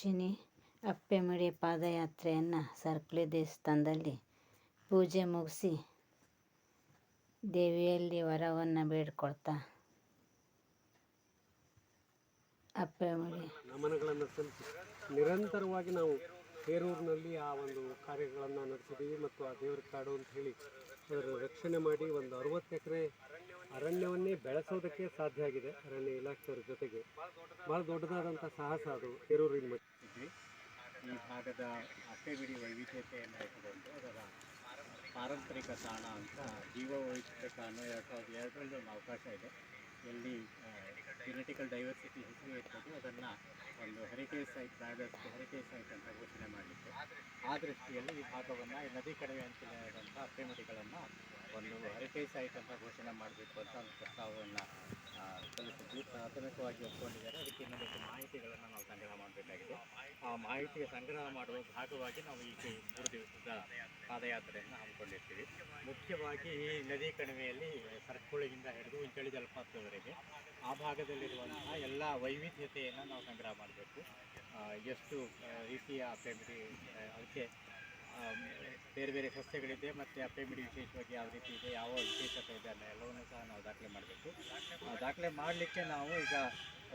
ವರ್ಷಿಣಿ ಅಪ್ಪೆಮಡಿ ಪಾದಯಾತ್ರೆಯನ್ನು ಸರ್ಕಲಿ ದೇವಸ್ಥಾನದಲ್ಲಿ ಪೂಜೆ ಮುಗಿಸಿ ದೇವಿಯಲ್ಲಿ ವರವನ್ನು ಬೇಡ್ಕೊಳ್ತಾ ಅಪ್ಪೆಮಡಿ ನಮನಗಳನ್ನು ಸಲ್ಲಿಸಿ ನಿರಂತರವಾಗಿ ನಾವು ಹೇರೂರಿನಲ್ಲಿ ಆ ಒಂದು ಕಾರ್ಯಗಳನ್ನು ನಡೆಸಿದ್ದೀವಿ ಮತ್ತು ಆ ದೇವರ ಕಾಡು ಅಂತ ಹೇಳಿ ಅದರ ರಕ್ಷಣೆ ಮಾಡಿ ಒಂದು 60 ಎಕರೆ ಅರಣ್ಯವನ್ನೇ ಬೆಳೆಸೋದಕ್ಕೆ ಸಾಧ್ಯ ಆಗಿದೆ. ಅರಣ್ಯ ಇಲಾಖೆಯವರ ಜೊತೆಗೆ ಭಾಳ ದೊಡ್ಡದಾದಂಥ ಸಾಹಸ ಅದು ಹೇರೂರಿನ ಮಟ್ಟಿಗೆ. ಈ ಭಾಗದ ಅಪ್ಪೆಮಡಿ ವೈವಿಧ್ಯತೆಯನ್ನು ಇಟ್ಟುಕೊಂಡು ಅದರ ಪಾರಂಪರಿಕ ತಾಣ ಅಂತ ಜೀವ ವೈವಿಧ್ಯ ತಾಣ 2002ರಲ್ಲಿ ಒಂದು ಅವಕಾಶ ಇದೆ. ಎಲ್ಲಿ ಜೆನೆಟಿಕಲ್ ಡೈವರ್ಸಿಟಿ ಹೆಚ್ಚಿಗೆ ಇರ್ಬೋದು, ಅದನ್ನು ಒಂದು ಹೆರಿಟೇಜ್ ಸೈಟ್ ಬ್ಯಾಡರ್ಸ್ಗೆ ಹೆರಿಟೇಜ್ ಸೈಟ್ ಅಂತ ಘೋಷಣೆ ಮಾಡಲಿಕ್ಕೆ ಆ ದೃಷ್ಟಿಯಲ್ಲಿ ಈ ಭಾಗವನ್ನು ನದಿ ಕಣಿವೆ ಅಂತೇಳಿದಂಥ ಅಪ್ಪೆಮಡಿಗಳನ್ನು ಒಂದು ಹೆರಿಟೇಜ್ ಸೈಟ್ ಅಂತ ಘೋಷಣೆ ಮಾಡಬೇಕು ಅಂತ ಒಂದು ಪ್ರಸ್ತಾವವನ್ನು ಸಲ್ಲಿಸಿದ್ವಿ. ಪ್ರಾಥಮಿಕವಾಗಿ ಒಪ್ಕೊಂಡಿದ್ದಾರೆ. ಅದಕ್ಕೆ ಇನ್ನೊಂದು ಮಾಹಿತಿಗಳನ್ನು ನಾವು ಸಂಗ್ರಹ ಮಾಡಬೇಕಾಗಿದೆ. ಆ ಮಾಹಿತಿಯ ಸಂಗ್ರಹ ಮಾಡುವ ಭಾಗವಾಗಿ ನಾವು ಈಗ 3 ದಿವಸದ ಪಾದಯಾತ್ರೆಯನ್ನು ಹಮ್ಮಿಕೊಂಡಿರ್ತೀವಿ. ಮುಖ್ಯವಾಗಿ ಈ ನದಿ ಕಣಿವೆಯಲ್ಲಿ ಸರಕುಳಿಯಿಂದ ಹಿಡಿದು ಇಂಚಳಿ ಜಲಪಾತದವರೆಗೆ ಆ ಭಾಗದಲ್ಲಿರುವಂತಹ ಎಲ್ಲ ವೈವಿಧ್ಯತೆಯನ್ನು ನಾವು ಸಂಗ್ರಹ ಮಾಡಬೇಕು. ಎಷ್ಟು ರೀತಿಯ ಅಪ್ಪೆಮಡಿ, ಅದಕ್ಕೆ ಬೇರೆ ಬೇರೆ ಸಸ್ಯಗಳಿದೆ ಮತ್ತು ಅಪ್ಪೆಮಡಿ ವಿಶೇಷವಾಗಿ ಯಾವ ರೀತಿ ಇದೆ, ಯಾವ ವಿಶೇಷತೆ ಇದೆ ಅನ್ನೋ ಎಲ್ಲವನ್ನೂ ಸಹ ನಾವು ದಾಖಲೆ ಮಾಡಬೇಕು. ದಾಖಲೆ ಮಾಡಲಿಕ್ಕೆ ನಾವು ಈಗ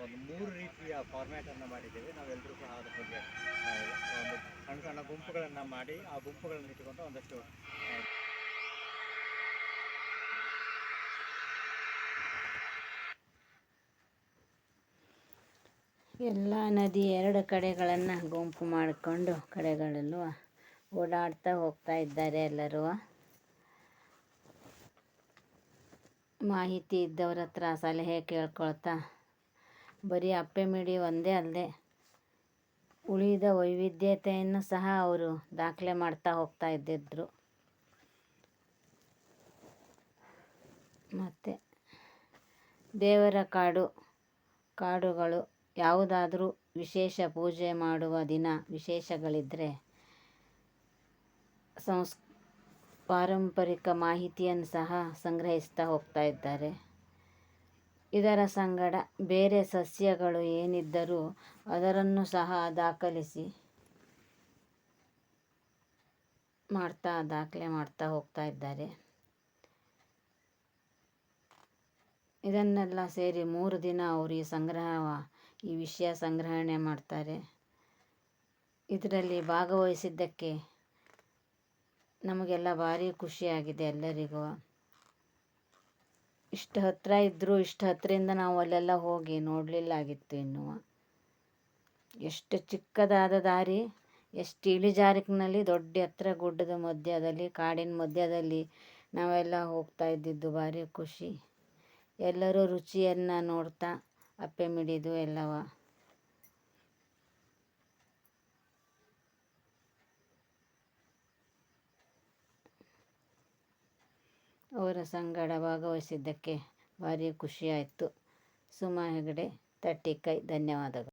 ಒಂದು 3 ರೀತಿಯ ಫಾರ್ಮ್ಯಾಟನ್ನು ಮಾಡಿದ್ದೇವೆ. ನಾವೆಲ್ಲರೂ ಸಹ ಅದ್ರ ಬಗ್ಗೆ ಒಂದು ಸಣ್ಣ ಸಣ್ಣ ಗುಂಪುಗಳನ್ನು ಮಾಡಿ ಆ ಗುಂಪುಗಳನ್ನು ಇಟ್ಟುಕೊಂಡು ಒಂದಷ್ಟು ಎಲ್ಲ ನದಿ 2 ಕಡೆಗಳನ್ನು ಗುಂಪು ಮಾಡಿಕೊಂಡು ಕಡೆಗಳಲ್ಲೂ ಓಡಾಡ್ತಾ ಹೋಗ್ತಾ ಇದ್ದಾರೆ. ಎಲ್ಲರೂ ಮಾಹಿತಿ ಇದ್ದವ್ರ ಹತ್ರ ಸಲಹೆ ಕೇಳ್ಕೊಳ್ತಾ ಬರೀ ಅಪ್ಪೆಮಡಿ ಒಂದೇ ಅಲ್ಲದೆ ಉಳಿದ ವೈವಿಧ್ಯತೆಯನ್ನು ಸಹ ಅವರು ದಾಖಲೆ ಮಾಡ್ತಾ ಹೋಗ್ತಾ ಇದ್ದಿದ್ರು. ಮತ್ತು ದೇವರ ಕಾಡುಗಳು ಯಾವುದಾದ್ರೂ ವಿಶೇಷ ಪೂಜೆ ಮಾಡುವ ದಿನ ವಿಶೇಷಗಳಿದ್ದರೆ ಪಾರಂಪರಿಕ ಮಾಹಿತಿಯನ್ನು ಸಹ ಸಂಗ್ರಹಿಸ್ತಾ ಹೋಗ್ತಾ ಇದ್ದಾರೆ. ಇದರ ಸಂಗಡ ಬೇರೆ ಸಸ್ಯಗಳು ಏನಿದ್ದರೂ ಅದರನ್ನು ಸಹ ದಾಖಲೆ ಮಾಡ್ತಾ ಹೋಗ್ತಾ ಇದ್ದಾರೆ. ಇದನ್ನೆಲ್ಲ ಸೇರಿ 3 ದಿನ ಅವರು ಈ ವಿಷಯ ಸಂಗ್ರಹಣೆ ಮಾಡ್ತಾರೆ. ಇದರಲ್ಲಿ ಭಾಗವಹಿಸಿದ್ದಕ್ಕೆ ನಮಗೆಲ್ಲ ಭಾರಿ ಖುಷಿಯಾಗಿದೆ. ಎಲ್ಲರಿಗೂ ಇಷ್ಟು ಹತ್ತಿರ ಇದ್ದರೂ ಇಷ್ಟು ಹತ್ತಿರದಿಂದ ನಾವು ಅಲ್ಲೆಲ್ಲ ಹೋಗಿ ನೋಡಲಿಲ್ಲಾಗಿತ್ತು. ಇನ್ನೂ ಎಷ್ಟು ಚಿಕ್ಕದಾದ ದಾರಿ, ಎಷ್ಟು ಇಳಿಜಾರಿನಲ್ಲಿ ದೊಡ್ಡ ಎತ್ತರ ಗುಡ್ಡದ ಮಧ್ಯದಲ್ಲಿ, ಕಾಡಿನ ಮಧ್ಯದಲ್ಲಿ ನಾವೆಲ್ಲ ಹೋಗ್ತಾ ಇದ್ದಿದ್ದು ಭಾರಿ ಖುಷಿ. ಎಲ್ಲರೂ ರುಚಿಯನ್ನು ನೋಡ್ತಾ ಅಪ್ಪೆಮಡಿದು ಎಲ್ಲವ ಅವರ ಸಂಗಡ ಭಾಗವಹಿಸಿದ್ದಕ್ಕೆ ಭಾರಿ ಖುಷಿಯಾಯಿತು. ಸುಮಾ ಹೆಗಡೆ, ತಟ್ಟಿಕೈ, ಧನ್ಯವಾದಗಳು.